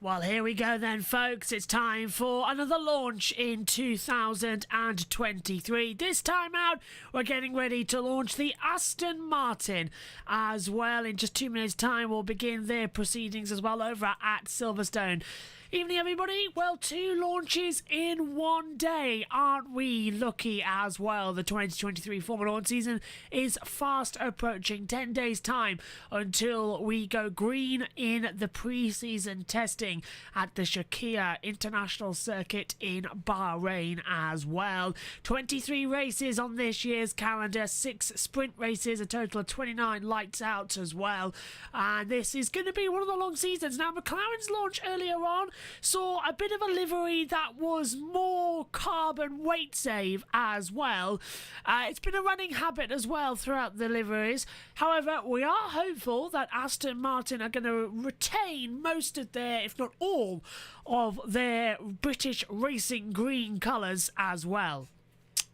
Well, here we go then, folks. It's time for another launch in 2023. This time out, we're getting ready to launch the Aston Martin as well. In just 2 minutes' time, we'll begin their proceedings as well over at Silverstone. Evening, everybody. Well, 2 launches in 1 day. Aren't we lucky as well? The 2023 Formula 1 season is fast approaching. 10 days' time until we go green in the pre-season testing at the Shakir International Circuit in Bahrain as well. 23 races on this year's calendar, 6 sprint races, a total of 29 lights out as well. And this is going to be one of the long seasons. Now, McLaren's launch earlier on saw a bit of a livery that was more carbon weight save as well. It's been a running habit as well throughout the liveries. However, we are hopeful that Aston Martin are going to retain most of their, if not all, of their British racing green colours as well.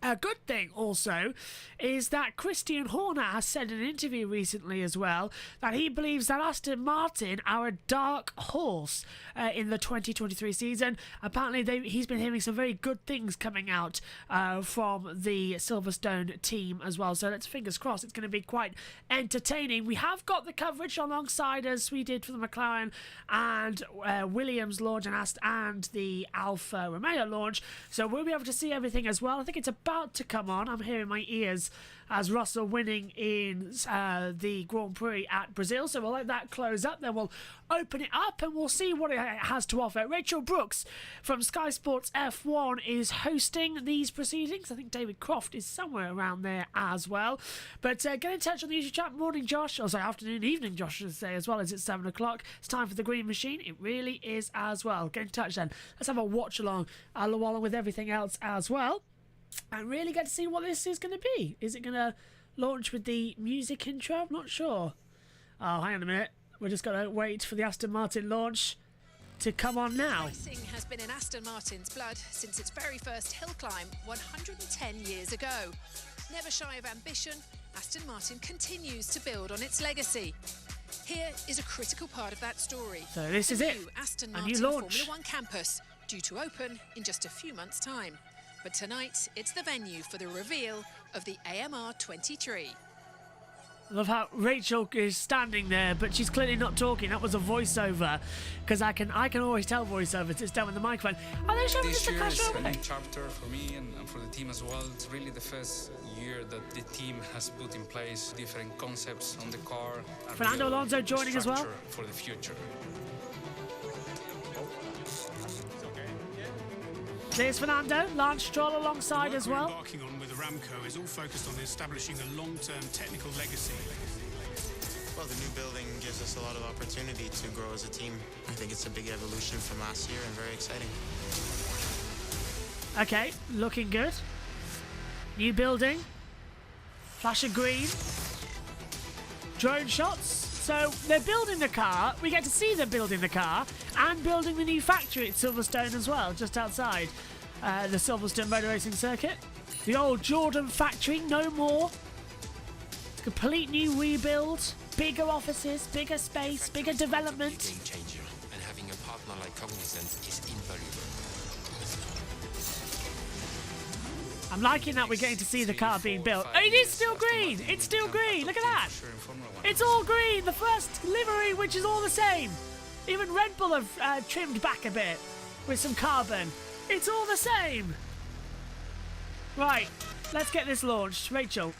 A good thing also is that Christian Horner has said in an interview recently as well that he believes that Aston Martin are a dark horse in the 2023 season. Apparently he's been hearing some very good things coming out from the Silverstone team as well. So let's fingers crossed it's going to be quite entertaining. We have got the coverage alongside as we did for the McLaren and Williams launch and the Alfa Romeo launch. So we'll be able to see everything as well. I think it's about to come on. I'm hearing my ears as Russell winning in the Grand Prix at Brazil. So we'll let that close up. Then we'll open it up and we'll see what it has to offer. Rachel Brooks from Sky Sports F1 is hosting these proceedings. I think David Croft is somewhere around there as well. But get in touch on the YouTube chat. Morning, Josh. Or sorry, afternoon, evening, Josh should say as well, as it's 7 o'clock. It's time for the Green Machine. It really is as well. Get in touch then. Let's have a watch along with everything else as well. And really get to see what this is going to be. Is it going to launch with the music intro? I'm not sure. Oh, hang on a minute. We're just going to wait for the Aston Martin launch to come on now. Racing has been in Aston Martin's blood since its very first hill climb 110 years ago. Never shy of ambition, Aston Martin continues to build on its legacy. Here is a critical part of that story. So this is it. Aston A Martin new launch. Formula 1 campus, due to open in just a few months' time. But tonight, it's the venue for the reveal of the AMR23. I love how Rachel is standing there, but she's clearly not talking. That was a voiceover, because I can always tell voiceovers. It's done with the microphone. Oh, they're showing us the This year is a new crash chapter for me and for the team as well. It's really the first year that the team has put in place different concepts on the car. Fernando Alonso joining as well. For the future. There's Fernando, Lance Stroll alongside as well. What we're embarking on with Aramco is all focused on establishing a long-term technical legacy. Well, the new building gives us a lot of opportunity to grow as a team. I think it's a big evolution from last year and very exciting. Okay, looking good. New building. Flash of green. Drone shots. So they're building the car. We get to see them building the car and building the new factory at Silverstone as well, just outside the Silverstone Motor Racing Circuit. The old Jordan factory, no more. Complete new rebuild, bigger offices, bigger space, bigger development. Game changer, and having a partner like Cognizant is invaluable. I'm liking that we're getting to see the car being built. Oh, it is still green! It's still green! Look at that! It's all green! The first livery, which is all the same! Even Red Bull have trimmed back a bit with some carbon. It's all the same! Right, let's get this launched. Rachel.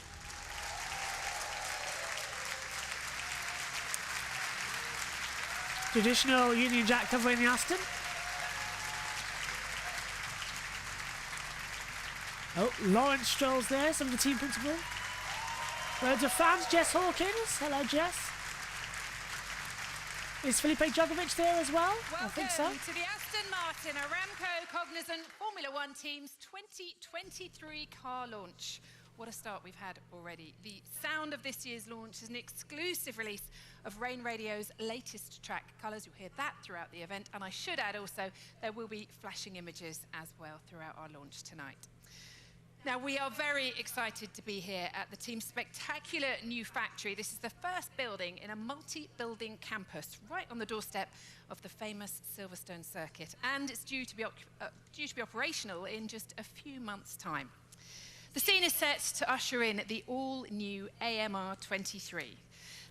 Traditional Union Jack covering the Aston. Oh, Lawrence Stroll's there, some of the team principal. Loads of fans. Jess Hawkins. Hello, Jess. Is Felipe Djokovic there as well? Welcome I think so. to the Aston Martin Aramco Cognizant Formula 1 Team's 2023 car launch. What a start we've had already. The sound of this year's launch is an exclusive release of Rain Radio's latest track, Colours. You'll hear that throughout the event. And I should add also, there will be flashing images as well throughout our launch tonight. Now, we are very excited to be here at the team's spectacular new factory. This is the first building in a multi-building campus right on the doorstep of the famous Silverstone circuit, and it's due to be operational in just a few months' time. The scene is set to usher in the all-new AMR23.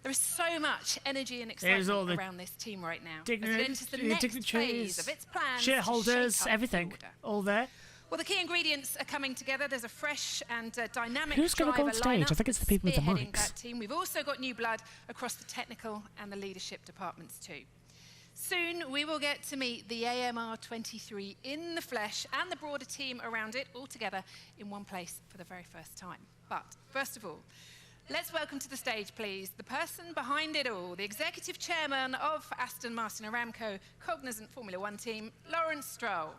There is so much energy and excitement around this team right now. As it enters the next phase of its plans, shareholders, everything, all there. Well, the key ingredients are coming together. There's a fresh and dynamic Who's going to go on stage? I think it's the people with the spearheading mics. that team. We've also got new blood across the technical and the leadership departments too. Soon we will get to meet the AMR23 in the flesh and the broader team around it all together in one place for the very first time. But first of all, let's welcome to the stage, please, the person behind it all, the executive chairman of Aston Martin Aramco Cognizant Formula One team, Lawrence Stroll.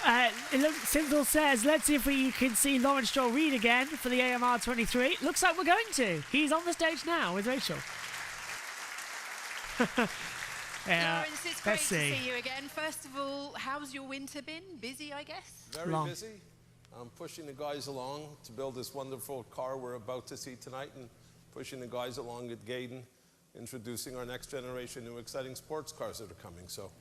Synthel says, let's see if we can see Lawrence Stroll read again for the AMR23. Looks like we're going to. He's on the stage now with Rachel. Lawrence, it's great to see you again. First of all, how's your winter been? Busy, I guess? Very busy. I'm pushing the guys along to build this wonderful car we're about to see tonight, and pushing the guys along at Gaydon, introducing our next generation new exciting sports cars that are coming. So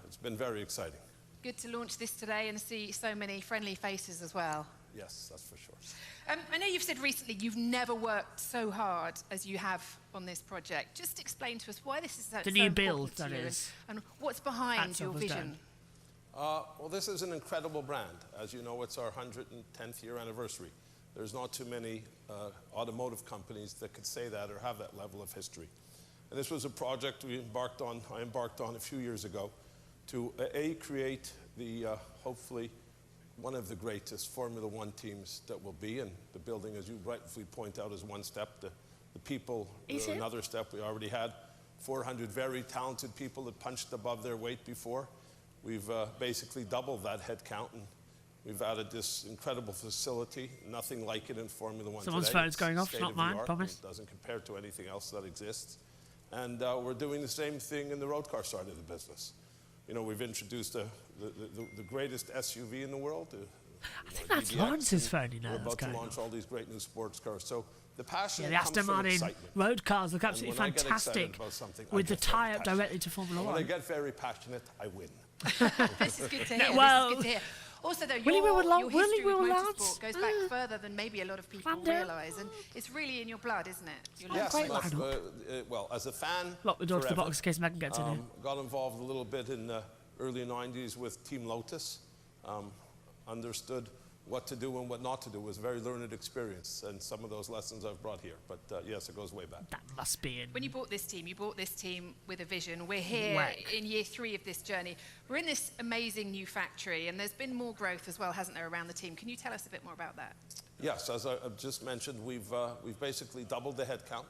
it's been very exciting. Good to launch this today and see so many friendly faces as well. Yes, that's for sure. I know you've said recently you've never worked so hard as you have on this project. Just explain to us why this is so the new important build, to that you is. and what's behind your vision. Well, this is an incredible brand. As you know, it's our 110th year anniversary. There's not too many automotive companies that could say that or have that level of history. And this was a project I embarked on a few years ago to create the, hopefully, one of the greatest Formula One teams that will be. And the building, as you rightfully point out, is one step. The people are another step. We already had 400 very talented people that punched above their weight before. We've basically doubled that head count, and we've added this incredible facility. Nothing like it in Formula One Someone's today. phone's going off, not mine, promise. It doesn't compare to anything else that exists. And we're doing the same thing in the road car side of the business. You know, we've introduced the greatest SUV in the world. I think that's Lawrence's phone, you know. We're about to launch all these great new sports cars. So the passion the Aston Martin road cars look absolutely fantastic with the tie-up directly to Formula One. When I get very passionate, I win. This is good to hear. Well, this is good to hear. Also, though, Willy your Will history with Lance? motorsport goes back further than maybe a lot of people realise, and it's really in your blood, isn't it? Yes, well, as a fan, lock the door to the box in case Megan gets in here. Got involved a little bit in the early 90s with Team Lotus. Understood what to do and what not to do. It was a very learned experience, and some of those lessons I've brought here. But yes, it goes way back. That must be in. When you bought this team with a vision. We're here in year 3 of this journey. We're in this amazing new factory, and there's been more growth as well, hasn't there, around the team? Can you tell us a bit more about that? Yes, as I've just mentioned, we've basically doubled the head count.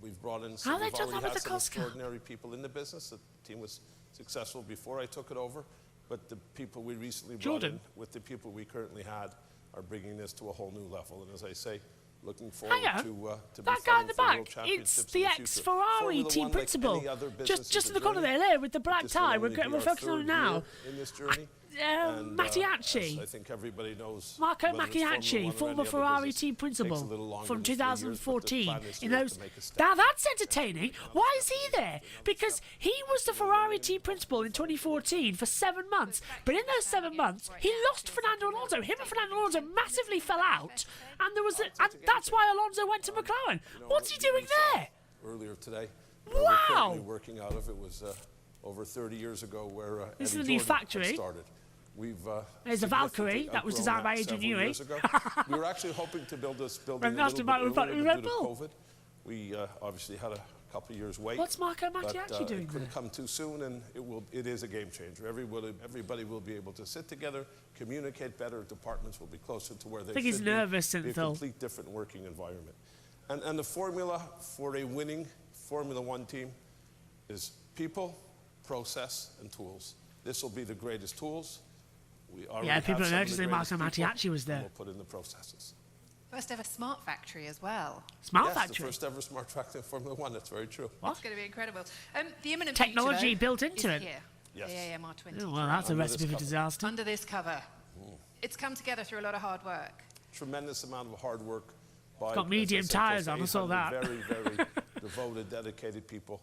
We've brought in some, we've already had some extraordinary people in the business. The team was successful before I took it over. But the people we recently brought in with the people we currently had are bringing this to a whole new level. And as I say, looking forward to that guy in the back, it's the ex-Ferrari team principal. Just in the corner there with the black tie. We're focusing on it now. In this journey. Mattiacci. I think everybody knows. Marco Mattiacci, former Ferrari team principal from 2014. Now that's entertaining. Why is he there? Because he was the Ferrari team principal in 2014 for 7 months. But in those 7 months, he lost Fernando Alonso. Him and Fernando Alonso massively fell out, and that's why Alonso went to McLaren. What's he doing there? Earlier today. Wow. We're currently working out of it was over 30 years ago where this is a new factory. Started. There's a Valkyrie that was designed by Adrian Newey. We were actually hoping to build this building a little bit earlier due to COVID. We obviously had a couple of years wait. What's Marco Mattiacci doing? It couldn't come too soon, and it is a game changer. Everybody will be able to sit together, communicate better. Departments will be closer to where they should be. I think he's nervous, Be a complete different working environment. And the formula for a winning Formula One team is people, process, and tools. This will be the greatest tools. People are noticing Marco Mattiacci was there. We'll put in the processes. First ever smart factory as well. Smart factory? Yes, the first ever smart factory in Formula One. That's very true. That's going to be incredible. The imminent technology future, built into it. Here. Yes. The AMR23. Oh, well, that's a recipe for disaster. Under this cover. It's come together through a lot of hard work. Tremendous amount of hard work by got medium as I said, tyres close to on, I saw 800 that. very, very devoted, dedicated people.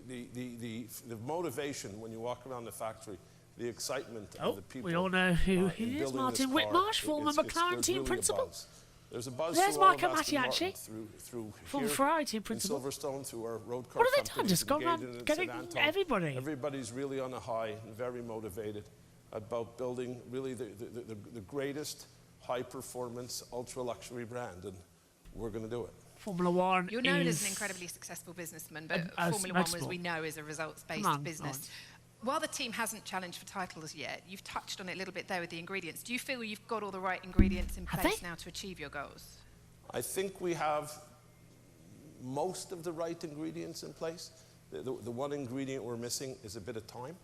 The motivation when you walk around the factory, the excitement of the people. We all know who in he is. building Martin this car, Whitmarsh, former McLaren there's team really a principal. buzz. There's a buzz There's through all of Michael Aston Matty, Martin, actually. through Former here Ferrari team in principal. Silverstone, through our road car What have they done? companies, Just gone Gaydon around and getting St. Anton. everybody. Everybody's really on a high and very motivated about building really the greatest high-performance, ultra-luxury brand, and we're going to do it. Formula One You're known is as an incredibly successful businessman, but a Formula One, as motorsport. we know, is a results-based Come on, business. While the team hasn't challenged for titles yet, you've touched on it a little bit there with the ingredients. Do you feel you've got all the right ingredients in Have place they? now to achieve your goals? I think we have most of the right ingredients in place. The one ingredient we're missing is a bit of time,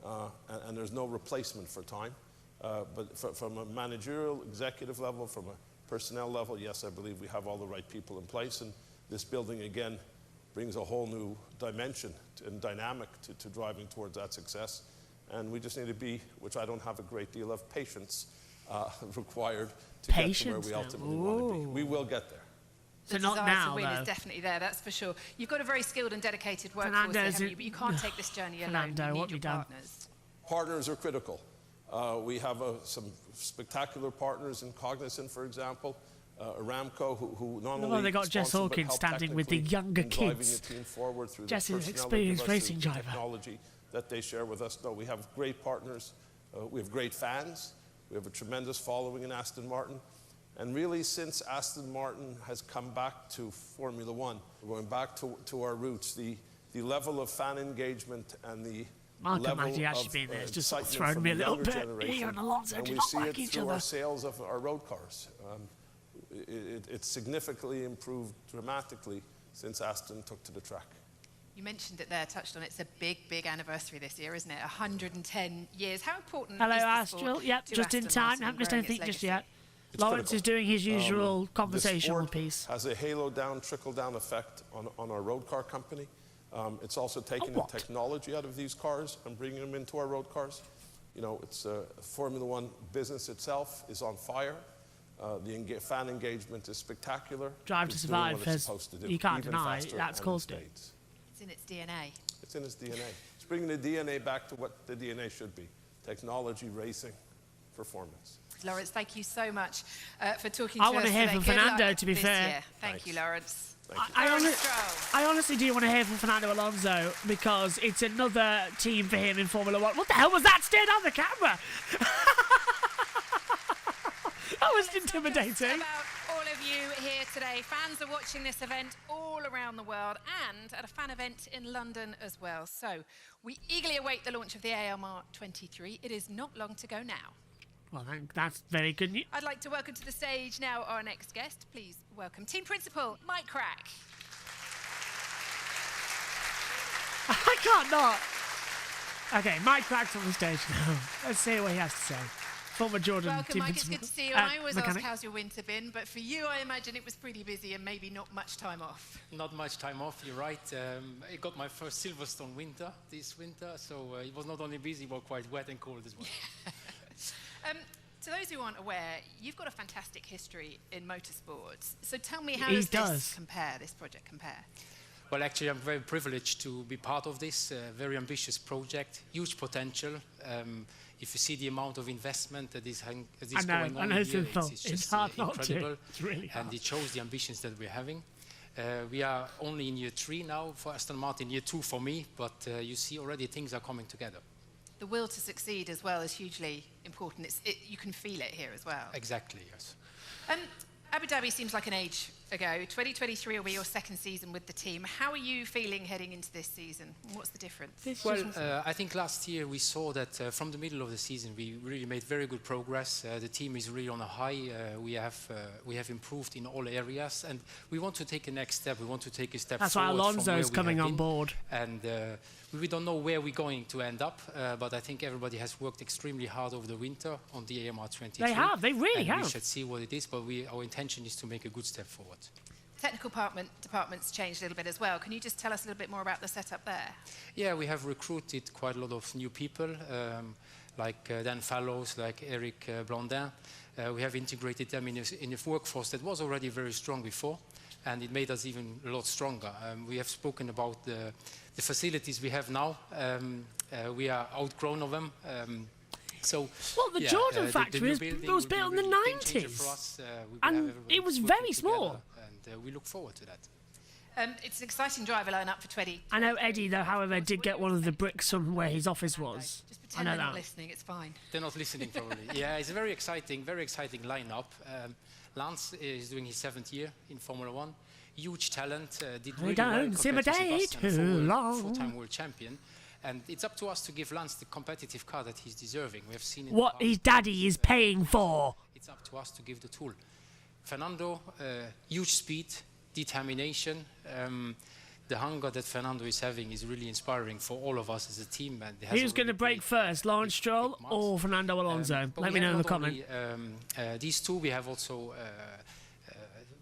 and there's no replacement for time. But from a managerial, executive level, from a personnel level, yes, I believe we have all the right people in place, and this building, again, brings a whole new dimension and dynamic to driving towards that success. And we just need to be, which I don't have a great deal of patience required to get to where we ultimately want to be. We will get there. So The not desire now, to win though. is definitely there, that's for sure. You've got a very skilled and dedicated workforce there, Fernando's haven't you? in- But you can't take this journey alone. Fernando, You what need have your you done? partners. Partners are critical. We have some spectacular partners in Cognizant, for example. Aramco, who not Well, only they got Jess sponsor, but Hawkins help standing with the technically younger in driving kids. the team forward through Jess the is an personnel they give experienced us, racing through the driver. technology that they share with us. No, we have great partners. We have great fans. We have a tremendous following in Aston Martin. And really, since Aston Martin has come back to Formula One, we're going back to our roots, the level of fan engagement and the Marco level Maggi actually of being there has just sort of excitement thrown from me a the little younger bit. generation. He and Alonso And do we not see like it each through other. our sales of our road cars. It's significantly improved dramatically since Aston took to the track. You mentioned it there, touched on it. It's a big, big anniversary this year, isn't it? 110 years. How important Hello, is the Astral. sport Yep, to just in Aston time. Martin Haven't missed growing its anything just legacy? yet. It's Lawrence critical. is doing his usual The conversational sport piece. has a halo down, trickle down effect on our road car company. It's also taking the what? technology out of these cars and bringing them into our road cars. You know, it's Formula One business itself is on fire. The fan engagement is spectacular. Drive to It's doing Survive what it's has- supposed to do, you can't even deny faster that's and in caused it. spades. It's in its DNA. It's in its DNA. It's bringing the DNA back to what the DNA should be. Technology, racing, performance. Lawrence, thank you so much for talking I to us wanna hear today. from Good Fernando, luck to be this fair. year. Thank Thanks. you, Lawrence. Thank you. I honestly do want to hear from Fernando Alonso because it's another team for him in Formula One. What the hell was that? Stare down the camera. That was intimidating. About all of you here today. Fans are watching this event all around the world and at a fan event in London as well. So we eagerly await the launch of the AMR23. It is not long to go now. Well, that's very good news. I'd like to welcome to the stage now our next guest. Please welcome Team Principal Mike Crack. I can't not. Okay, Mike Crack's on the stage now. Let's see what he has to say. Former Jordan Welcome, team Mike. It's principal. good to see you. And I always mechanic. ask how's your winter been, but for you, I imagine it was pretty busy and maybe not much time off. Not much time off, you're right. I got my first Silverstone winter this winter, so it was not only busy, but quite wet and cold as well. To those who aren't aware, you've got a fantastic history in motorsports. So tell me, how He does does. this project compare? Well, actually, I'm very privileged to be part of this very ambitious project, huge potential. If you see the amount of investment that is going on it's here, simple. it's It's just hard not to. incredible. It's really hard. And it shows the ambitions that we're having. We are only in year 3 now for Aston Martin, year 2 for me, but you see already things are coming together. The will to succeed as well is hugely important. You can feel it here as well. Exactly, yes. Abu Dhabi seems like an age ago. 2023 will be your second season with the team. How are you feeling heading into this season? What's the difference? Well, I think last year we saw that from the middle of the season we really made very good progress. The team is really on a high. We have improved in all areas, and we want to take a next step. We want to take a step That's why forward from Alonso where is we coming have on been. board. And we don't know where we're going to end up, but I think everybody has worked extremely hard over the winter on the AMR23. They have. They really and have. We should see what it is, but our intention is to make a good step forward. Technical department's changed a little bit as well. Can you just tell us a little bit more about the setup there? Yeah, we have recruited quite a lot of new people. like Dan Fallows, like Eric Blondin. We have integrated them in a workforce that was already very strong before, and it made us even a lot stronger. We have spoken about the facilities we have now. We are outgrown of them. Well, the Jordan factory was built in the 90s, and it was very small. And we look forward to that. It's an exciting driver lineup for 20. I know Eddie, though, however, did get one of the bricks from where his office was. Just pretend they're not listening, it's fine. They're not listening, probably. Yeah, it's a very exciting lineup. Lance is doing his 7th year in Formula 1. Huge talent, did really well compared to Sebastian, four-time world champion. And it's up to us to give Lance the competitive car that he's deserving. We have seen what his daddy is paying for. It's up to us to give the tool. Fernando, huge speed, determination. The hunger that Fernando is having is really inspiring for all of us as a team. And who's going to break first, Lawrence Stroll or Fernando Alonso? Let me know in the comment. These two, we have also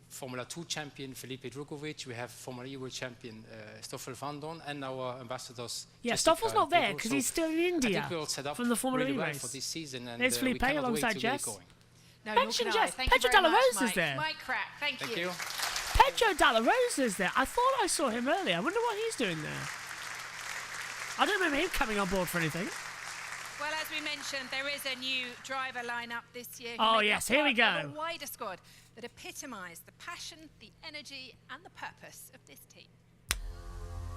Formula 2 champion Felipe Drugovich, we have Formula E World champion Stoffel van Dorn, and our ambassadors. Yeah, Stoffel's not there because he's still in India. I think we're all set up from the Formula really E well race. For this season, and there's Felipe alongside Jess. Mention Jess. Pedro Dalla Rosa's there. Mike Crack, thank you. Pedro Dalla Rosa's there. I thought I saw him earlier. I wonder what he's doing there. I don't remember him coming on board for anything. Well, as we mentioned, there is a new driver lineup this year. Oh yes, here we go. A wider squad that epitomise the passion, the energy, and the purpose of this team.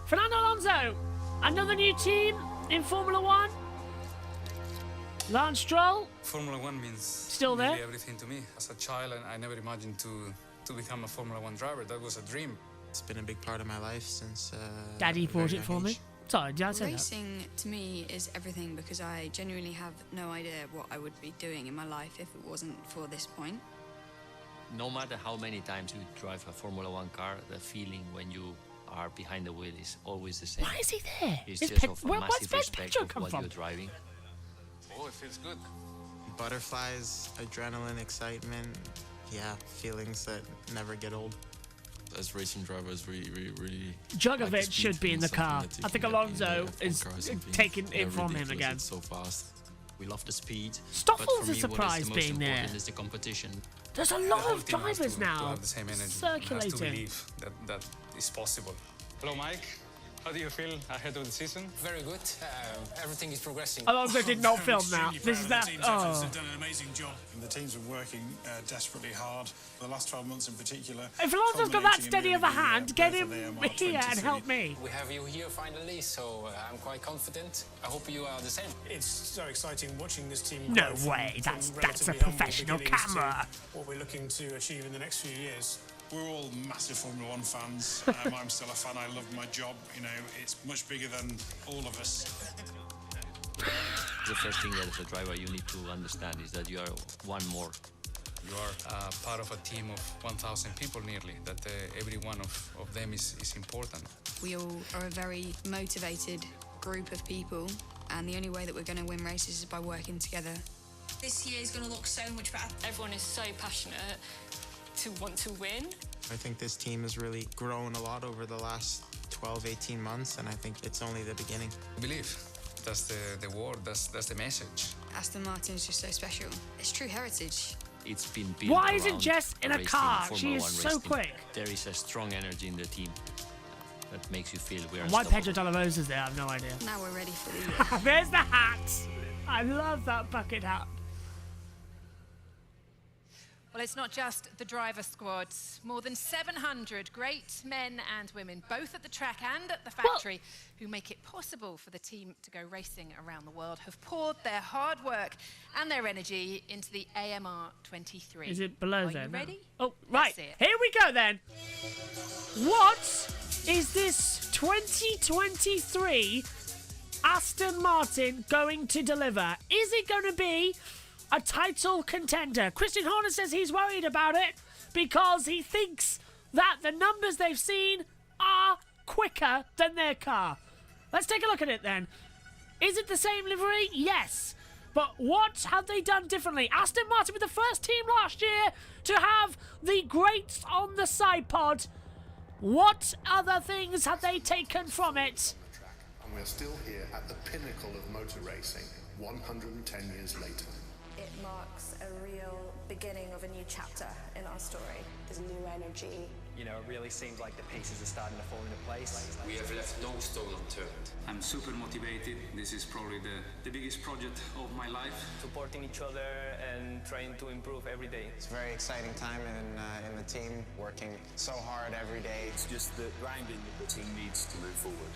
Fernando Alonso, another new team in Formula 1. Lance Stroll. Formula 1 means still there. Really everything to me. As a child, I never imagined to become a Formula 1 driver. That was a dream. It's been a big part of my life since. Daddy bought it for me. Sorry, did I say that? Racing to me is everything because I genuinely have no idea what I would be doing in my life if it wasn't for this point. No matter how many times you drive a Formula 1 car, the feeling when you are behind the wheel is always the same. Why is he there? It's just of a massive respect of what from? You're driving. Oh, it feels good. Butterflies, adrenaline, excitement. Yeah, feelings that never get old. As racing drivers, we really. Djokovic should be in the car. I think Alonso is taking it from him again. It's so fast. We love the speed. Stoffel's a surprise being there. Is the competition. There's a lot of drivers now to have the same energy. Circulating. Has to believe that is possible. Hello, Mike. How do you feel ahead of the season? Very good. Everything is progressing. Alonso did not film now. This is that. The team's efforts have done an amazing job. And the teams are working desperately hard. The last 12 months in particular. If Alonso's got that steady of a hand, get him here and help me. We have you here finally, so I'm quite confident. I hope you are the same. It's so exciting watching this team. No way. That's a professional camera. What we're looking to achieve in the next few years. We're all massive Formula 1 fans. I'm still a fan. I love my job. You know, it's much bigger than all of us. The first thing that as a driver you need to understand is that you are one more. You are part of a team of 1,000 people nearly, that every one of them is important. We all are a very motivated group of people, and the only way that we're going to win races is by working together. This year is going to look so much better. Everyone is so passionate to want to win. I think this team has really grown a lot over the last 12, 18 months, and I think it's only the beginning. Believe. That's the word, that's the message. Aston Martin is just so special. It's true heritage. It's been built. Why isn't Jess in a car? She is so quick. There is a strong energy in the team that makes you feel we're why Pedro Dalla Rosa's there, I have no idea. Now we're ready for the There's the hat. I love that bucket hat. Well, it's not just the driver squad. More than 700 great men and women, both at the track and at the factory, who make it possible for the team to go racing around the world, have poured their hard work and their energy into the AMR23. Is it below there? Are you ready? Oh, right. Here we go then. What is this 2023 Aston Martin going to deliver? Is it going to be a title contender? Christian Horner says he's worried about it because he thinks that the numbers they've seen are quicker than their car. Let's take a look at it then. Is it the same livery? Yes. But what have they done differently? Aston Martin were the first team last year to have the grates on the side pod. What other things have they taken from it? And we're still here at the pinnacle of motor racing. 110 years later. It marks a real beginning of a new chapter in our story. There's new energy. You know, it really seems like the pieces are starting to fall into place. We have left no stone unturned. I'm super motivated. This is probably the biggest project of my life. Supporting each other and trying to improve every day. It's a very exciting time in the team, working so hard every day. It's just the grounding that the team needs to move forward.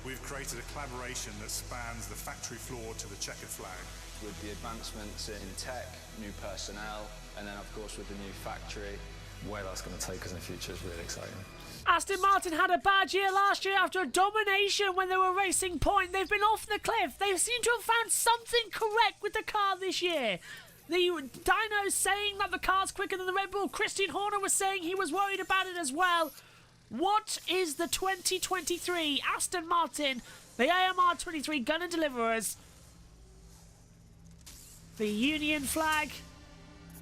We've created a collaboration that spans the factory floor to the checkered flag. With the advancements in tech, new personnel, and then of course with the new factory, where that's going to take us in the future is really exciting. Aston Martin had a bad year last year after a domination when they were racing point. They've been off the cliff. They seem to have found something correct with the car this year. The dyno's saying that the car's quicker than the Red Bull. Christian Horner was saying he was worried about it as well. What is the 2023 Aston Martin, the AMR23 going to deliver us? The Union flag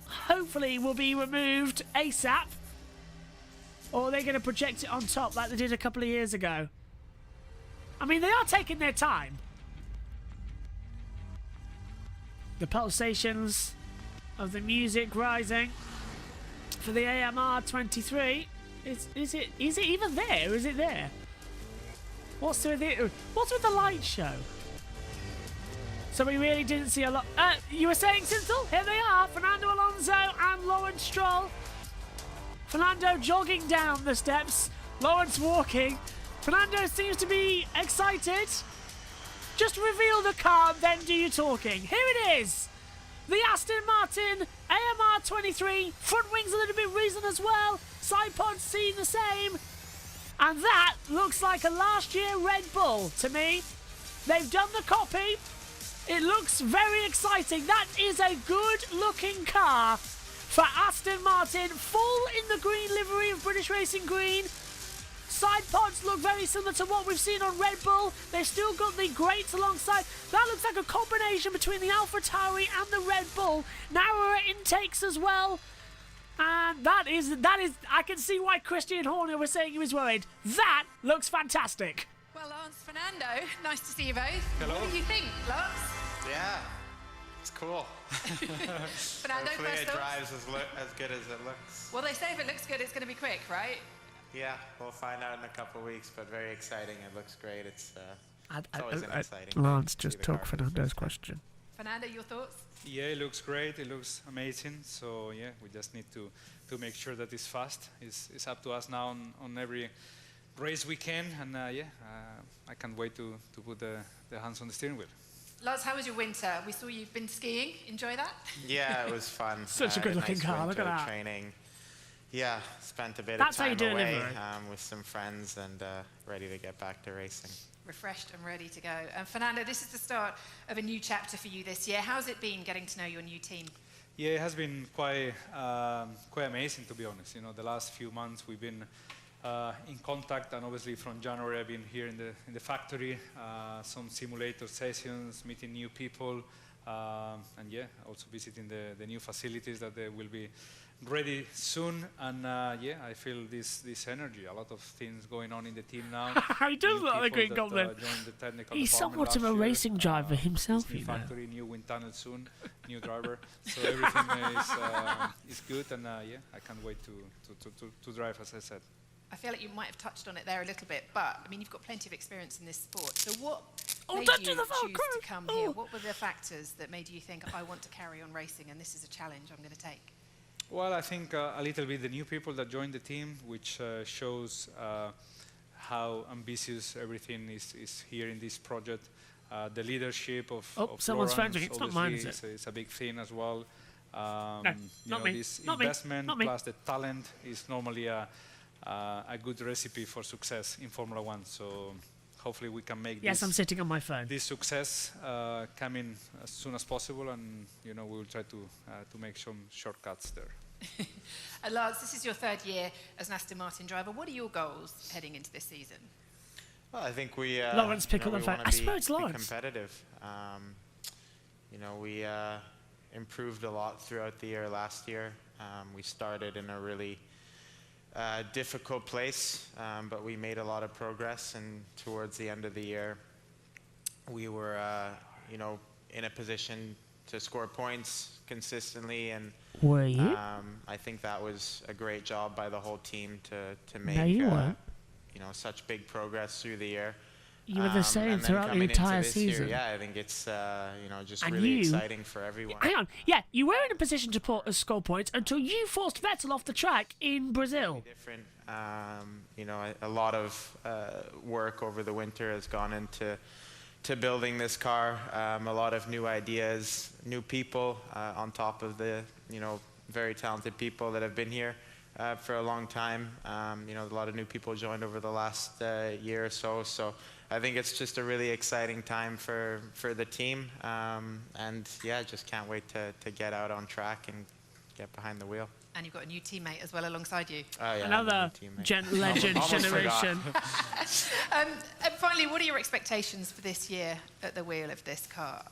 hopefully will be removed ASAP. Or are they going to project it on top like they did a couple of years ago? I mean, they are taking their time. The pulsations of the music rising for the AMR23. Is it even there or is it there? What's with the light show? So we really didn't see a lot. You were saying, Sintel? Here they are, Fernando Alonso and Lawrence Stroll. Fernando jogging down the steps, Lawrence walking. Fernando seems to be excited. Just reveal the car, then do your talking. Here it is. The Aston Martin AMR23. Front wings a little bit risen as well. Side pods seem the same. And that looks like a last year Red Bull to me. They've done the copy. It looks very exciting. That is a good-looking car for Aston Martin. Full in the green livery of British Racing Green. Side pods look very similar to what we've seen on Red Bull. They've still got the grates alongside. That looks like a combination between the AlphaTauri and the Red Bull. Narrower intakes as well. And that is, I can see why Christian Horner was saying he was worried. That looks fantastic. Well, Lance, Fernando, nice to see you both. Hello. What do you think, Lance? Yeah, it's cool. Fernando, hopefully first it drives as good as it looks. Well, they say if it looks good, it's going to be quick, right? Yeah, we'll find out in a couple of weeks, but very exciting. It looks great. It's always an exciting. Lance, just took Fernando's question. Fernando, your thoughts? Yeah, it looks great. It looks amazing. So yeah, we just need to make sure that it's fast. It's up to us now on every race we can, and I can't wait to put the hands on the steering wheel. Lars, how was your winter? We saw you've been skiing. Enjoy that? Yeah, it was fun. Such a good-looking nice car. Look at that. Training. Yeah, spent a bit That's of how you time do it, away isn't it? with some friends and ready to get back to racing. Refreshed and ready to go. And Fernando, this is the start of a new chapter for you this year. How's it been getting to know your new team? Yeah, it has been quite amazing, to be honest. You know, the last few months we've been in contact, and obviously from January I've been here in the factory, some simulator sessions, meeting new people, and yeah, also visiting the new facilities that they will be ready soon. And yeah, I feel this energy, a lot of things going on in the team now. He does look like a Green Goblin. He's somewhat of a racing driver himself, new you know. Factory, new wind tunnel soon, new driver. So everything is good, and yeah, I can't wait to drive, as I said. I feel like you might have touched on it there a little bit, but I mean, you've got plenty of experience in this sport. So what made don't you do the choose to come here? What were the factors that made you think, I want to carry on racing and this is a challenge I'm going to take? Well, I think a little bit the new people that joined the team, which shows how ambitious everything is here in this project. The leadership of someone's Lawrence, phoning. It's not mine, is it? It's a big thing as well. No, not me. This Not me. investment Not me. plus the talent is normally a good recipe for success in Formula One. So hopefully we can make Yes, I'm sitting on my phone. this success come in as soon as possible, and we will try to make some shortcuts there. And Lars, this is your third year as an Aston Martin driver. What are your goals heading into this season? Well, I think we Lawrence pick up we the phone. wanna I swear it's be Lawrence. competitive. We improved a lot throughout the year last year. We started in a really difficult place, but we made a lot of progress, and towards the end of the year we were in a position to score points consistently, and were you? I think that was a great job by the whole team to make No, you weren't. you know, such big progress through the year. You were the same and then throughout the coming into entire this year, season. yeah, I think it's you know, just And really you- exciting for everyone. Hang on. Yeah, you were in a position to score points until you forced Vettel off the track in Brazil. Different, you know, a lot of work over the winter has gone into building this car. A lot of new ideas, new people on top of the, you know, very talented people that have been here for a long time. You know, a lot of new people joined over the last year or so. So I think it's just a really exciting time for the team. And yeah, just can't wait to get out on track and get behind the wheel. And you've got a new teammate as well alongside you. Oh, yeah, Another legend Almost generation. And finally, what are your expectations for this year at the wheel of this car?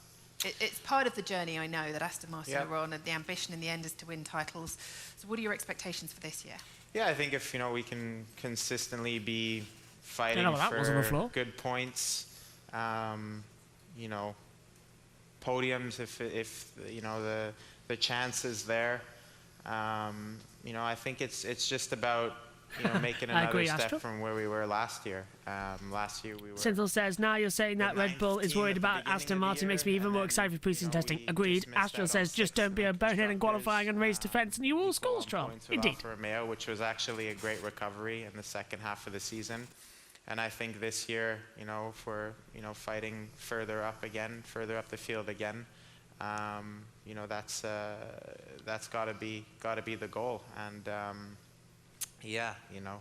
It's part of the journey, I know, that Aston Martin are on, and the ambition in the end is to win titles. So what are your expectations for this year? Yeah, I think if, you know, we can consistently be fighting that was on the floor. for good points, you know, podiums, if you know, the chance is there. You know, I think it's just about, you know, making I another agree, step Astro. from where we were last year. Last year we were. Synthel says, now you're saying that Red Bull is worried about Aston Martin makes me even more excited for preseason testing. Agreed. Astro says, just don't be a bonehead in qualifying and race defence and you will score strong. Points with Indeed. Alfa Romeo, which was actually a great recovery in the second half of the season. And I think this year, you know, if we're, you know, fighting further up the field again, you know, that's got to be the goal. And yeah, you know,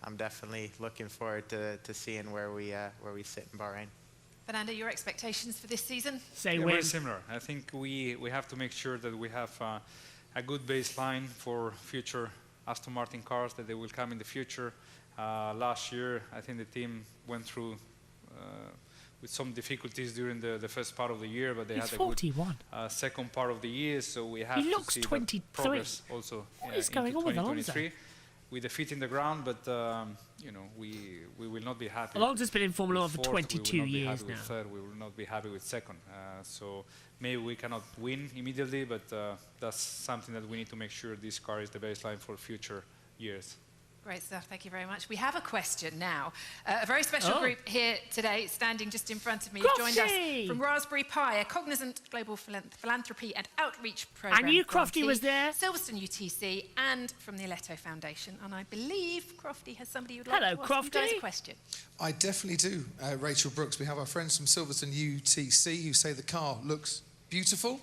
I'm definitely looking forward to seeing where we sit in Bahrain. Fernando, your expectations for this season? Very similar. I think we have to make sure that we have a good baseline for future Aston Martin cars, that they will come in the future. Last year, I think the team went through with some difficulties during the first part of the year, but they He's had a 41. good second part of the year, so we have He to looks see 23. the progress also What is into going on with Alonso? 2023 with the feet in the ground, but you know, we will not be happy. Alonso's been in Formula 1 for with fourth, 22 we will not be years happy now. with third, we will not be happy with second. So maybe we cannot win immediately, but that's something that we need to make sure this car is the baseline for future years. Great stuff, thank you very much. We have a question now. A very special group here today, standing just in front of me, joined us from Raspberry Pi, a Cognizant global philanthropy and outreach program. I knew Crofty grantee, was there. Silverstone UTC, and from the Aletto Foundation. And I believe Crofty has somebody who'd like Hello, to ask you guys Crofty. a question. I definitely do, Rachel Brooks. We have our friends from Silverstone UTC who say the car looks beautiful.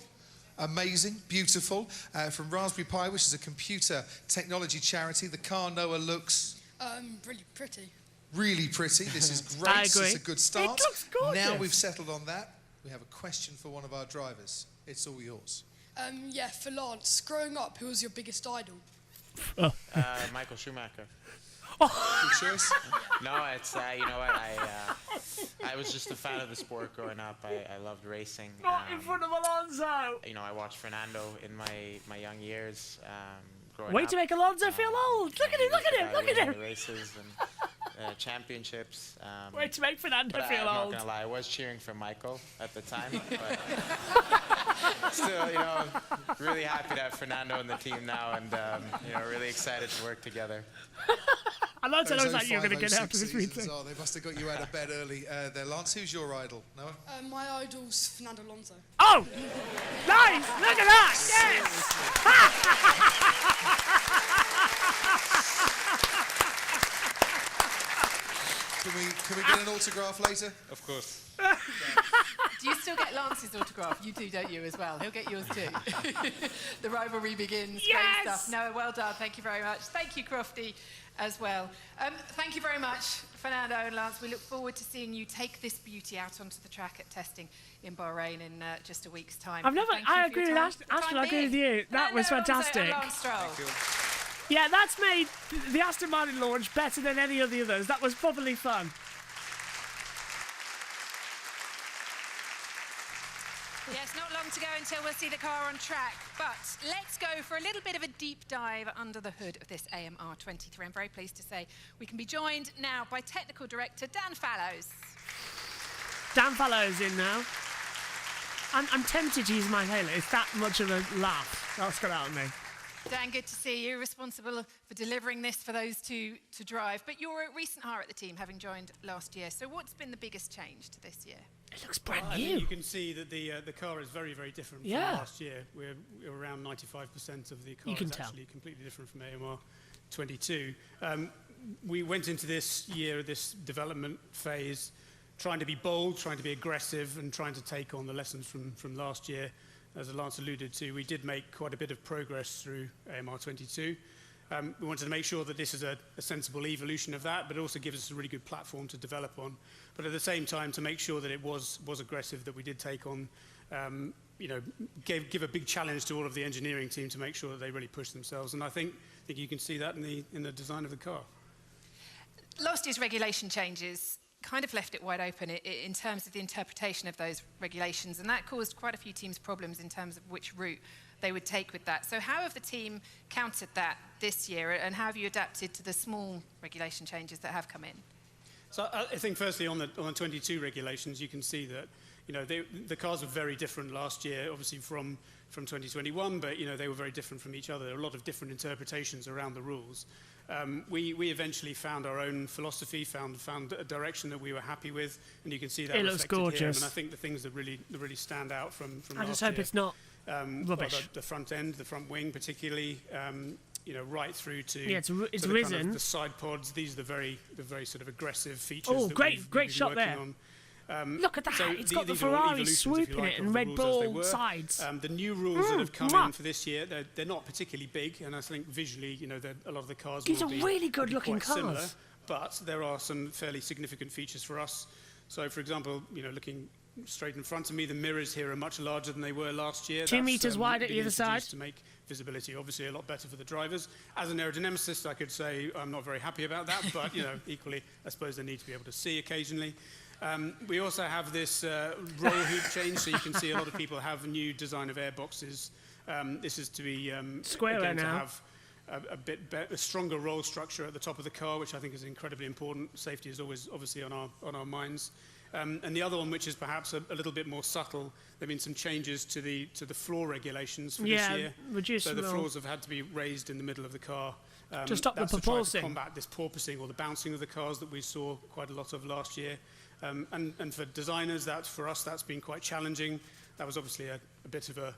Amazing, beautiful. From Raspberry Pi, which is a computer technology charity, the car Noah looks... really pretty. Really pretty. This is great. I agree. It's a good start. It looks gorgeous. Now we've settled on that, we have a question for one of our drivers. It's all yours. Yeah, for Lance, growing up, who was your biggest idol? Michael Schumacher. Good choice. No, it's you know what, I was just a fan of the sport growing up. I loved racing. Not in front of Alonso. You know, I watched Fernando in my young years. Growing Way up. to make Alonso feel old. Look at him, look at him, look at Winning him. the races and championships. Way to make Fernando But feel I'm not old. gonna lie, I was cheering for Michael at the time, but still, you know, really happy to have Fernando in the team now, and you know, really excited to work together. Alonso Those looks like you're going to 05, get after 06 this seasons meeting. are- They must have got you out of bed early there, Lance. Who's your idol, Noah? My idol's Fernando Alonso. Oh! Nice! Look at that! Yes! Can we get an autograph later? Of course. Do you still get Lance's autograph? You do, don't you, as well? He'll get yours too. The rivalry begins. Yes! Great stuff. No, well done. Thank you very much. Thank you, Crofty, as well. Thank you very much, Fernando and Lance. We look forward to seeing you take this beauty out onto the track at testing in Bahrain in just a week's time. I've never. Thank you I for agree your with time. Aston. I agree with you. That was Fernando Alonso fantastic. and Lance Stroll. Yeah, that's made the Aston Martin launch better than any of the others. That was properly fun. Yes, not long to go until we'll see the car on track, but let's go for a little bit of a deep dive under the hood of this AMR23. I'm very pleased to say we can be joined now by Technical Director Dan Fallows. Dan Fallows in now. I'm tempted to use my inhaler. It's that much of a laugh. That's got out of me. Dan, good to see you, responsible for delivering this for those two to drive. But you're a recent hire at the team, having joined last year. So what's been the biggest change to this year? It looks brand I new. think you can see that the car is very, very different from last year. We're around 95% of the car is actually completely different from AMR22. We went into this year, this development phase, trying to be bold, trying to be aggressive, and trying to take on the lessons from last year. As Lance alluded to, we did make quite a bit of progress through AMR22. We wanted to make sure that this is a sensible evolution of that, but it also gives us a really good platform to develop on. But at the same time, to make sure that it was aggressive, that we did take on, give a big challenge to all of the engineering team to make sure that they really push themselves. And I think you can see that in the design of the car. Last year's regulation changes kind of left it wide open in terms of the interpretation of those regulations, and that caused quite a few teams problems in terms of which route they would take with that. So how have the team countered that this year, and how have you adapted to the small regulation changes that have come in? So I think firstly on the 22 regulations, you can see that the cars were very different last year, obviously from 2021, but they were very different from each other. There were a lot of different interpretations around the rules. We eventually found our own philosophy, found a direction that we were happy with, and you can see that it looks gorgeous. Here. And I think the things that really stand out from I just hope it's not rubbish. The front end, the front wing particularly, right through to it's the risen. Kind of the side pods. These are the very sort of aggressive features. Oh, that great shot there. Look at that! So it's got the these are all Ferrari evolutions, swooping like, it and Red Bull sides. The new rules that have come in for this year, they're not particularly big, and I think visually, a lot of the cars These will are be really good-looking quite cars. similar, but there are some fairly significant features for us. So, for example, looking straight in front of me, the mirrors here are much larger than they were last year. 2 meters wide at been either side. to make visibility obviously a lot better for the drivers. As an aerodynamicist, I could say I'm not very happy about that, but equally, I suppose they need to be able to see occasionally. We also have this roll hoop change, so you can see a lot of people have a new design of airboxes. This is to be squarer now. To have a stronger roll structure at the top of the car, which I think is incredibly important. Safety is always obviously on our minds. And the other one, which is perhaps a little bit more subtle, there have been some changes to the floor regulations for this year. So the floors have had to be raised in the middle of the car. To stop the propulsing. To combat this porpoising or the bouncing of the cars that we saw quite a lot of last year. And for designers, for us, that's been quite challenging. That was obviously a bit of a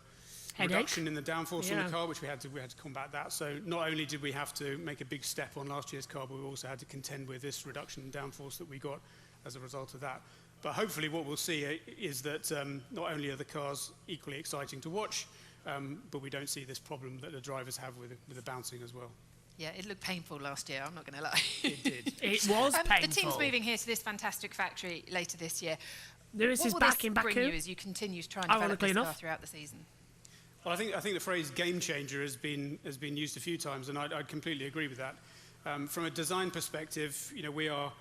reduction in the downforce on the car, which we had to combat that. So not only did we have to make a big step on last year's car, but we also had to contend with this reduction in downforce that we got as a result of that. But hopefully what we'll see is that not only are the cars equally exciting to watch, but we don't see this problem that the drivers have with the bouncing as well. Yeah, it looked painful last year, I'm not going to lie. It did. It was painful. The team's moving here to this fantastic factory later this year. Lewis is back in Baku. What will this bring you as you continue to try and develop this car throughout the season? Well, I think the phrase game changer has been used a few times, and I completely agree with that. From a design perspective, we are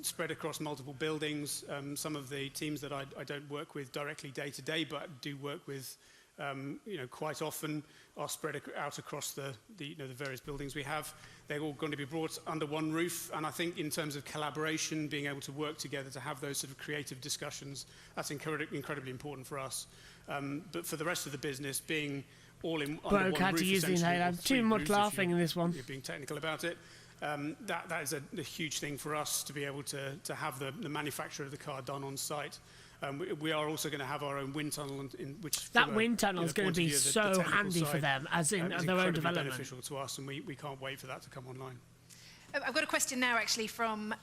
spread across multiple buildings. Some of the teams that I don't work with directly day to day, but do work with quite often, are spread out across the various buildings we have. They're all going to be brought under one roof, and I think in terms of collaboration, being able to work together to have those sort of creative discussions, that's incredibly important for us. But for the rest of the business, being all in under one had roof, to use the inhaler. Too much laughing in this one. You're being technical about it. That is a huge thing for us to be able to have the manufacture of the car done on site. We are also going to have our own wind tunnel, which that wind tunnel is going to be so handy for them, as in their own development. Beneficial to us, and we can't wait for that to come online. I've got a question now, actually, from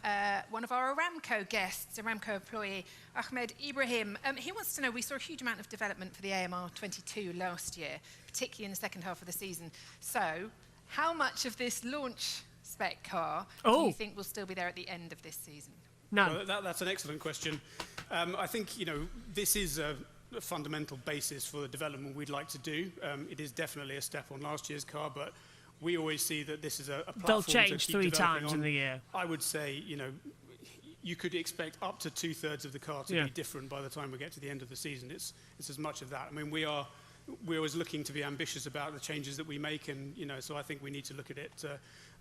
one of our Aramco guests, Aramco employee Ahmed Ibrahim. He wants to know, we saw a huge amount of development for the AMR23 last year, particularly in the second half of the season. So, how much of this launch spec car do you think will still be there at the end of this season? No. Well, that's an excellent question. I think, this is a fundamental basis for the development we'd like to do. It is definitely a step on last year's car, but we always see that this is a platform They'll change to keep 3 developing times on. in the year. I would say, you could expect up to 2/3 of the car to be different by the time we get to the end of the season. It's as much of that. I mean, we're always looking to be ambitious about the changes that we make, and so I think we need to look at it.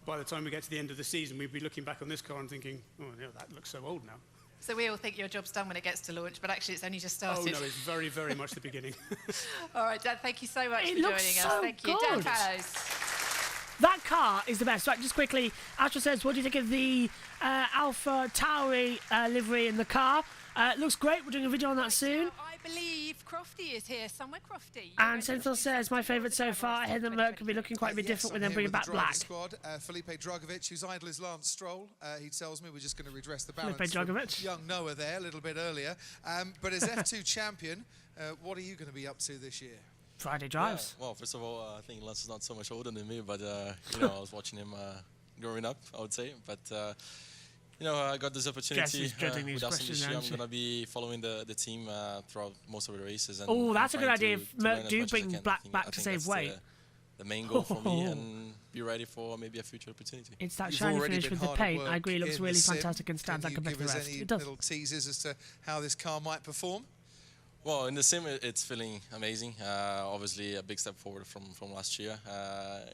By the time we get to the end of the season, we'd be looking back on this car and thinking, oh, that looks so old now. So we all think your job's done when it gets to launch, but actually it's only just Oh, started. no, it's very, very much the beginning. All right, Dan, thank you so much It for looks joining so us. Thank you. Dan good. Fallows. That car is the best. Right, just quickly, Astra says, what do you think of the Alpha Tauri livery in the car? Looks great. We're doing a video on that soon. I believe Crofty is here somewhere. Crofty. And Senthil says, my favourite so far. Ahead of the Merc could be looking quite a bit different when they bring it back black. Squad, Felipe Dragovic, whose idol is Lance Stroll. He tells me we're just going to redress the balance. Felipe Dragovic. Young Noah there, a little bit earlier. But as F2 champion, what are you going to be up to this year? Friday drives. Yeah, well, first of all, I think Lance is not so much older than me, but you know, I was watching him growing up, I would say. But you know, I got this opportunity with Aston this year. I'm going to be following the team throughout most of the races. Oh, that's a good idea. If Merc do bring black back to save weight. The main goal for me, and be ready for maybe a future opportunity. It's that shiny finish with the paint. I agree, it looks really fantastic and stands out compared to the rest. Any It does. little teasers as to how this car might perform? Well, in the sim, it's feeling amazing. Obviously, a big step forward from last year.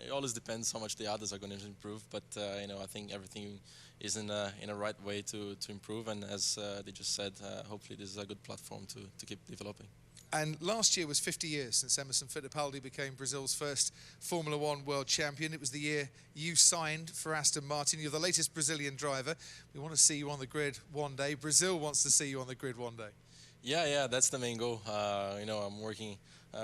It always depends how much the others are going to improve, but you know, I think everything is in a right way to improve. And as they just said, hopefully this is a good platform to keep developing. And last year was 50 years since Emerson Fittipaldi became Brazil's first Formula One world champion. It was the year you signed for Aston Martin. You're the latest Brazilian driver. We want to see you on the grid one day. Brazil wants to see you on the grid one day. Yeah, that's the main goal. You know, I'm working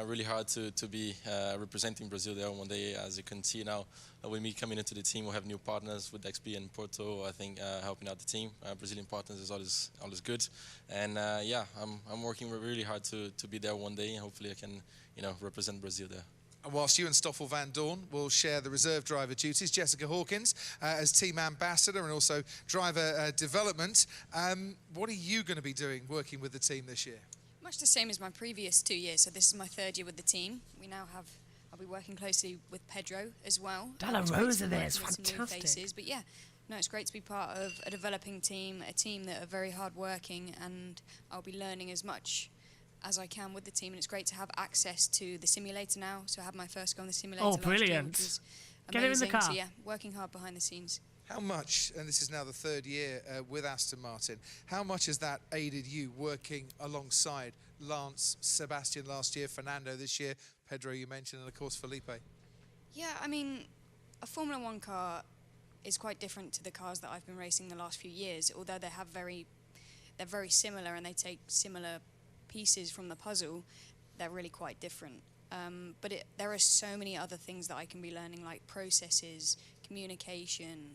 really hard to be representing Brazil there one day. As you can see now, with me coming into the team, we have new partners with XP and Porto. I think helping out the team. Brazilian partners is always good. And yeah, I'm working really hard to be there one day, and hopefully I can, you know, represent Brazil there. And whilst you and Stoffel Van Dorn will share the reserve driver duties, Jessica Hawkins as team ambassador and also driver development, what are you going to be doing working with the team this year? Much the same as my previous 2 years, so this is my 3rd year with the team. I'll be working closely with Pedro as well. Dalla Rosa there is fantastic. Faces, but yeah, no, it's great to be part of a developing team, a team that are very hard-working, and I'll be learning as much as I can with the team, and it's great to have access to the simulator now. So I had my first go on the simulator last year, brilliant. which was Get it in the amazing. car. So yeah, working hard behind the scenes. How much, and this is now the 3rd year with Aston Martin, how much has that aided you working alongside Lance, Sebastian last year, Fernando this year, Pedro you mentioned, and of course Felipe? Yeah, I mean, a Formula One car is quite different to the cars that I've been racing the last few years, although they're very similar and they take similar pieces from the puzzle. They're really quite different. But there are so many other things that I can be learning, like processes, communication,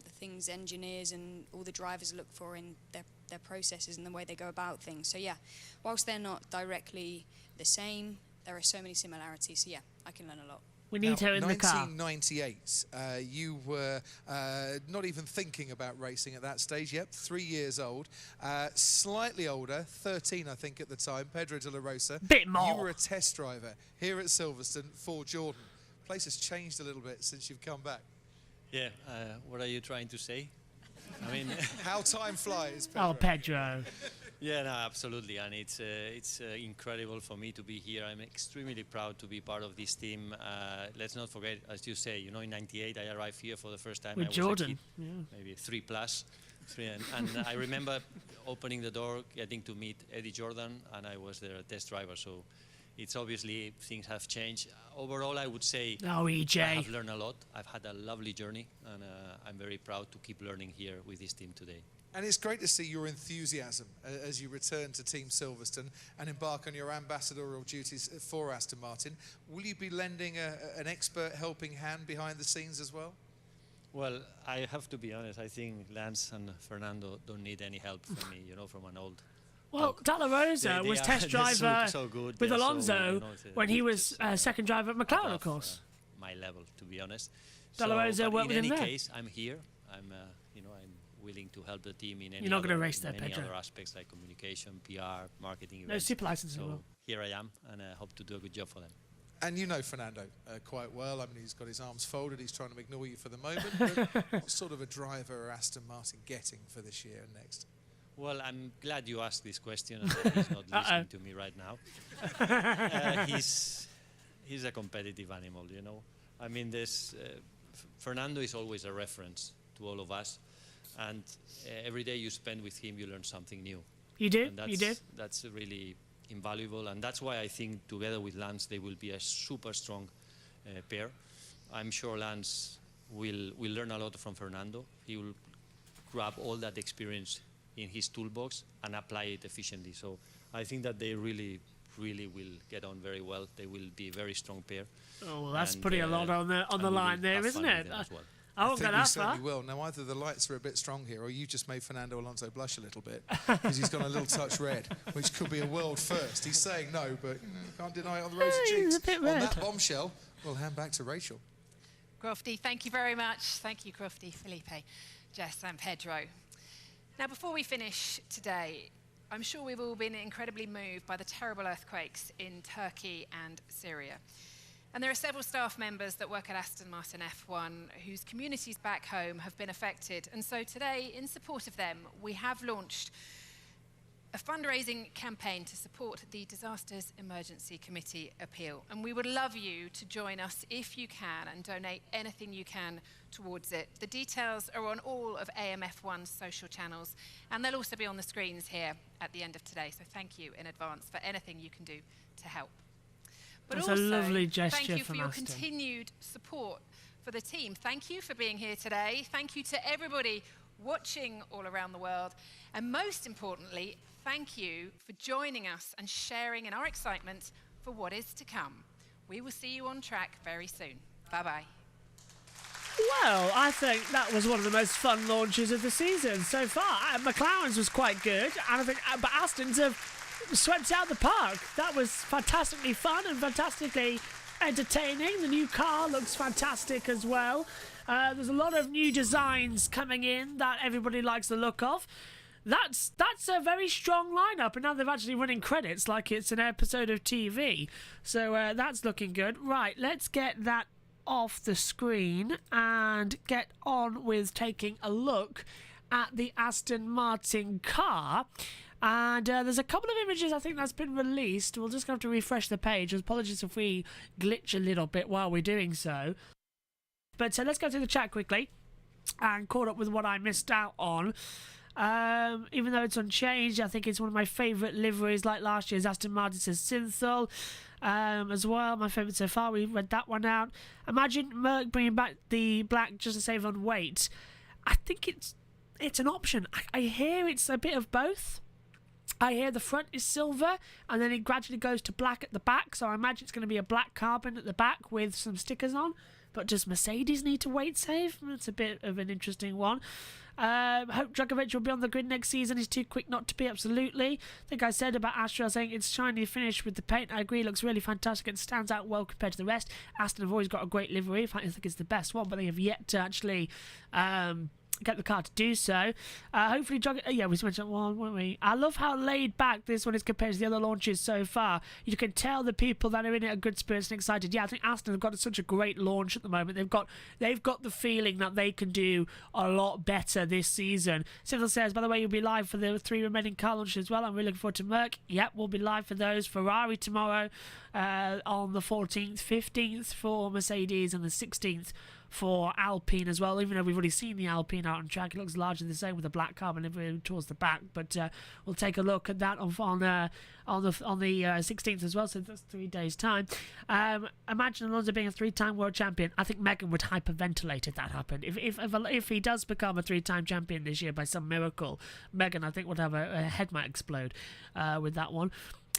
the things engineers and all the drivers look for in their processes and the way they go about things. So yeah, whilst they're not directly the same, there are so many similarities. So yeah, I can learn a lot. We need her in the car. 1998, you were not even thinking about racing at that stage. Yep, 3 years old. Slightly older, 13 I think at the time, Pedro de la Rosa. Bit more. You were a test driver here at Silverstone for Jordan. Place has changed a little bit since you've come back. Yeah, what are you trying to say? I mean, how time flies, Pedro. Oh, Pedro. Yeah, no, absolutely, and it's incredible for me to be here. I'm extremely proud to be part of this team. Let's not forget, as you say, you know, in '98 I arrived here for the first time. With I was Jordan, a kid, maybe 3+. And I remember opening the door, getting to meet Eddie Jordan, and I was their test driver. So it's obviously things have changed. Overall, I would say EJ. I have learned a lot. I've had a lovely journey, and I'm very proud to keep learning here with this team today. And it's great to see your enthusiasm as you return to Team Silverstone and embark on your ambassadorial duties for Aston Martin. Will you be lending an expert helping hand behind the scenes as well? Well, I have to be honest. I think Lance and Fernando don't need any help from me, you know, from an old... Well, Dalla Rosa was test driver so good, with Alonso so, you know, when he was second driver at McLaren, of course. My level, to be honest. Dalla Rosa worked with him there. In any case, I'm here. I'm, you know, I'm willing to help the team in any You're not going to race other, there, many Pedro. other aspects like communication, PR, marketing. No events. super license as So well. here I am, and I hope to do a good job for them. And you know Fernando quite well. I mean, he's got his arms folded. He's trying to ignore you for the moment. But what sort of a driver are Aston Martin getting for this year and next? Well, I'm glad you asked this question, and that he's not listening to me right now. He's a competitive animal, you know. I mean, Fernando is always a reference to all of us. And every day you spend with him, you learn something new. You do, And you do. That's really invaluable, and that's why I think together with Lance they will be a super strong pair. I'm sure Lance will learn a lot from Fernando. He will grab all that experience in his toolbox and apply it efficiently. So I think that they really will get on very well. They will be a very strong pair. Oh, well, that's putting a lot on the line there, isn't it? I won't go think that we certainly far. will. Now, either the lights are a bit strong here, or you just made Fernando Alonso blush a little bit because he's gone a little touch red, which could be a world first. He's saying no, but can't deny it on the rosy cheeks. a bit On red. that bombshell, we'll hand back to Rachel. Crofty, thank you very much. Thank you, Crofty, Felipe, Jess and Pedro. Now, before we finish today, I'm sure we've all been incredibly moved by the terrible earthquakes in Turkey and Syria. And there are several staff members that work at Aston Martin F1 whose communities back home have been affected. And so today, in support of them, we have launched a fundraising campaign to support the Disasters Emergency Committee appeal. And we would love you to join us if you can and donate anything you can towards it. The details are on all of AMF1's social channels, and they'll also be on the screens here at the end of today. So thank you in advance for anything you can do to help. But That's also, a lovely gesture thank you for from your Aston. continued support for the team. Thank you for being here today. Thank you to everybody watching all around the world. And most importantly, thank you for joining us and sharing in our excitement for what is to come. We will see you on track very soon. Bye-bye. Well, I think that was one of the most fun launches of the season so far. McLaren's was quite good, and I think, but Aston's have swept out the park. That was fantastically fun and fantastically entertaining. The new car looks fantastic as well. There's a lot of new designs coming in that everybody likes the look of. That's a very strong lineup, and now they're actually running credits like it's an episode of TV. So that's looking good. Right, let's get that off the screen and get on with taking a look at the Aston Martin car. And there's a couple of images I think that's been released. We'll just have to refresh the page. Apologies if we glitch a little bit while we're doing so. But let's go through the chat quickly and caught up with what I missed out on. Even though it's unchanged, I think it's one of my favourite liveries, like last year's Aston Martin says Synthol as well. My favourite so far. We read that one out. Imagine Merc bringing back the black just to save on weight. I think it's an option. I hear it's a bit of both. I hear the front is silver and then it gradually goes to black at the back, so I imagine it's going to be a black carbon at the back with some stickers on. But does Mercedes need to weight save? That's a bit of an interesting one. Hope Dragovic will be on the grid next season. He's too quick not to be, absolutely. I think I said about Astra saying it's shiny finish with the paint. I agree, looks really fantastic and stands out well compared to the rest. Aston have always got a great livery. In fact, I think it's the best one, but they have yet to actually get the car to do so. Hopefully, yeah, we mentioned one, weren't we? I love how laid back this one is compared to the other launches so far. You can tell the people that are in it are good spirits and excited. Yeah, I think Aston have got such a great launch at the moment. They've got the feeling that they can do a lot better this season. Civil says, by the way, you'll be live for the 3 remaining car launches as well. I'm really looking forward to Merc. Yep, we'll be live for those. Ferrari tomorrow on the 14th, 15th for Mercedes, and the 16th for Alpine as well. Even though we've already seen the Alpine out on track, it looks largely the same with the black carbon livery towards the back. But we'll take a look at that on the 16th as well. So that's 3 days' time. Imagine Alonso being a 3-time world champion. I think Megan would hyperventilate if that happened. If he does become a 3-time champion this year by some miracle, Megan, I think, would have a head might explode with that one.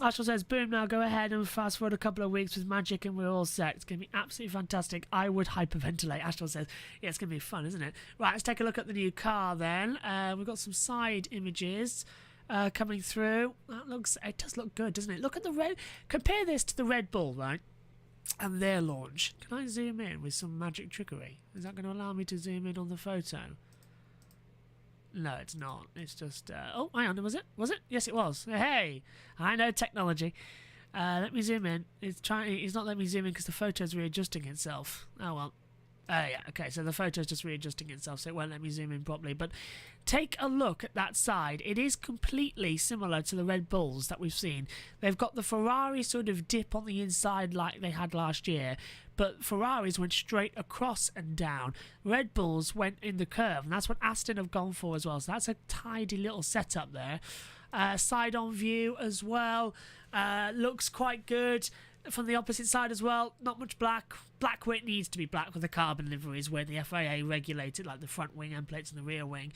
Ashton says, boom, now go ahead and fast forward a couple of weeks with Magic and we're all set. It's going to be absolutely fantastic. I would hyperventilate. Ashton says, yeah, it's going to be fun, isn't it? Right, let's take a look at the new car then. We've got some side images coming through. It does look good, doesn't it? Look at the red. Compare this to the Red Bull, right? And their launch. Can I zoom in with some magic trickery? Is that going to allow me to zoom in on the photo? No, it's not. It's just... oh, hang on. Was it? Was it? Yes, it was. Hey, I know technology. Let me zoom in. It's not letting me zoom in because the photo's readjusting itself. Oh, well. Yeah, okay, so the photo's just readjusting itself, so it won't let me zoom in properly. But take a look at that side. It is completely similar to the Red Bulls that we've seen. They've got the Ferrari sort of dip on the inside like they had last year, but Ferraris went straight across and down. Red Bulls went in the curve, and that's what Aston have gone for as well. So that's a tidy little setup there. Side-on view as well. Looks quite good. From the opposite side as well, not much black. Black where it needs to be black with the carbon liveries where the FIA regulated, like the front wing end plates and the rear wing.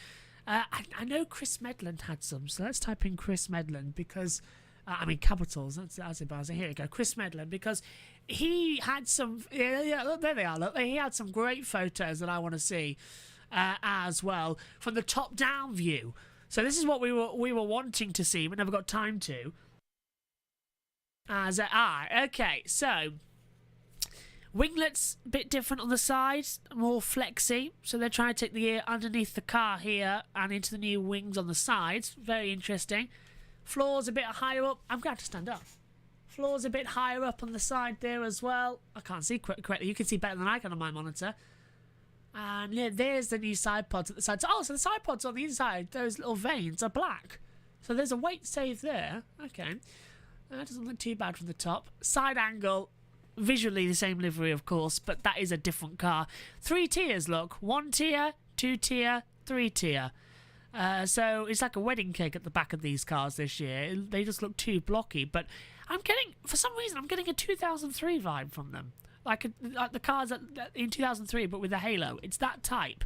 I know Chris Medland had some, so let's type in Chris Medland because, capitals, that's embarrassing. Here we go, Chris Medland, because he had some, look, there they are, look, he had some great photos that I want to see as well from the top-down view. So this is what we were wanting to see, but never got time to. Okay, so winglets a bit different on the sides, more flexy, so they're trying to take the air underneath the car here and into the new wings on the sides. Very interesting. Floors a bit higher up. I'm going to stand up. Floors a bit higher up on the side there as well. I can't see correctly. You can see better than I can on my monitor. And yeah, there's the new side pods at the side. So the side pods on the inside, those little veins are black. So there's a weight save there. Okay. That doesn't look too bad from the top. Side angle, visually the same livery, of course, but that is a different car. 3 tiers, look. 1 tier, 2 tier, 3 tier. So it's like a wedding cake at the back of these cars this year. They just look too blocky, but for some reason, I'm getting a 2003 vibe from them. Like the cars in 2003, but with a halo. It's that type.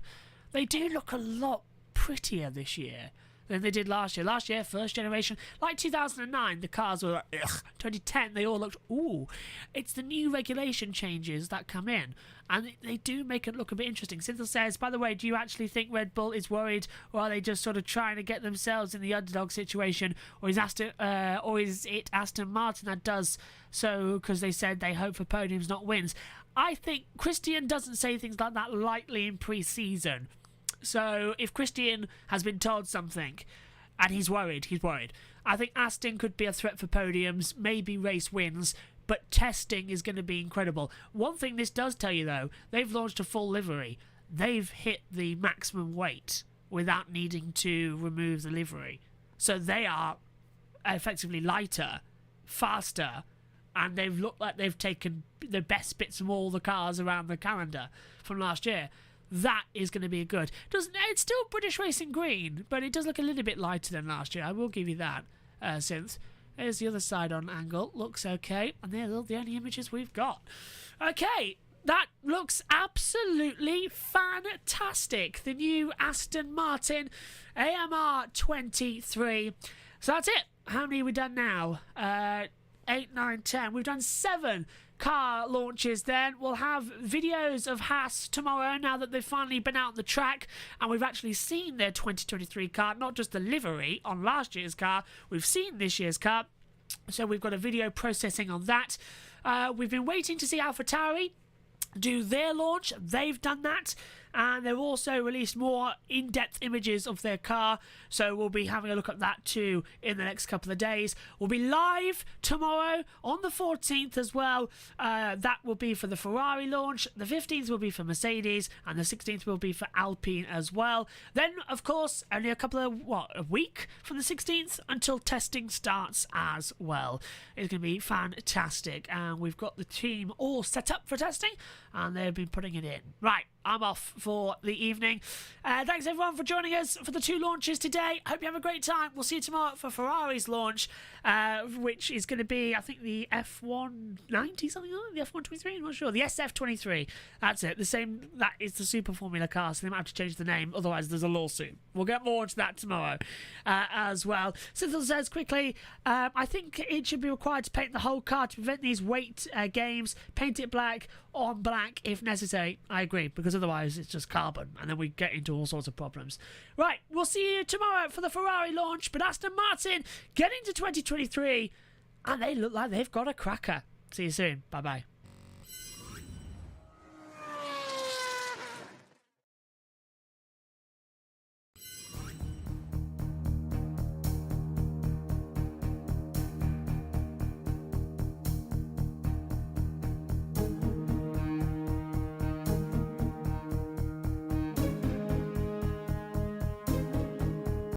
They do look a lot prettier this year than they did last year. Last year, first generation, like 2009, the cars were like, ugh. 2010, they all looked, ooh. It's the new regulation changes that come in, and they do make it look a bit interesting. Cynthia says, by the way, do you actually think Red Bull is worried, or are they just sort of trying to get themselves in the underdog situation, or is it Aston Martin that does so because they said they hope for podiums, not wins? I think Christian doesn't say things like that lightly in pre-season. So if Christian has been told something and he's worried. I think Aston could be a threat for podiums, maybe race wins, but testing is going to be incredible. One thing this does tell you, though, they've launched a full livery. They've hit the maximum weight without needing to remove the livery. So they are effectively lighter, faster, and they've looked like they've taken the best bits from all the cars around the calendar from last year. That is going to be good. It's still British Racing Green, but it does look a little bit lighter than last year. I will give you that, Synth. There's the other side on angle. Looks okay. And they're the only images we've got. Okay, that looks absolutely fantastic. The new Aston Martin AMR23. So that's it. How many have we done now? 8, 9, 10. We've done 7 car launches then. We'll have videos of Haas tomorrow now that they've finally been out on the track and we've actually seen their 2023 car, not just the livery on last year's car, we've seen this year's car, so we've got a video processing on that. We've been waiting to see AlphaTauri do their launch. They've done that, and they've also released more in-depth images of their car, so we'll be having a look at that too in the next couple of days. We'll be live tomorrow on the 14th as well. That will be for the Ferrari launch. The 15th will be for Mercedes, and the 16th will be for Alpine as well. Then, of course, only a week from the 16th until testing starts as well. It's going to be fantastic, and we've got the team all set up for testing, and they've been putting it in. Right, I'm off for the evening. Thanks everyone for joining us for the 2 launches today. Hope you have a great time. We'll see you tomorrow for Ferrari's launch, which is going to be, I think, the F190 something like that? The F123? I'm not sure. The SF23. That's it. The same. That is the Super Formula car, so they might have to change the name. Otherwise, there's a lawsuit. We'll get more into that tomorrow as well. Cynthia says quickly, I think it should be required to paint the whole car to prevent these weight games. Paint it black on black if necessary. I agree, because otherwise it's just carbon and then we get into all sorts of problems. Right, we'll see you tomorrow for the Ferrari launch, but Aston Martin getting to 2023 and they look like they've got a cracker. See you soon. Bye bye.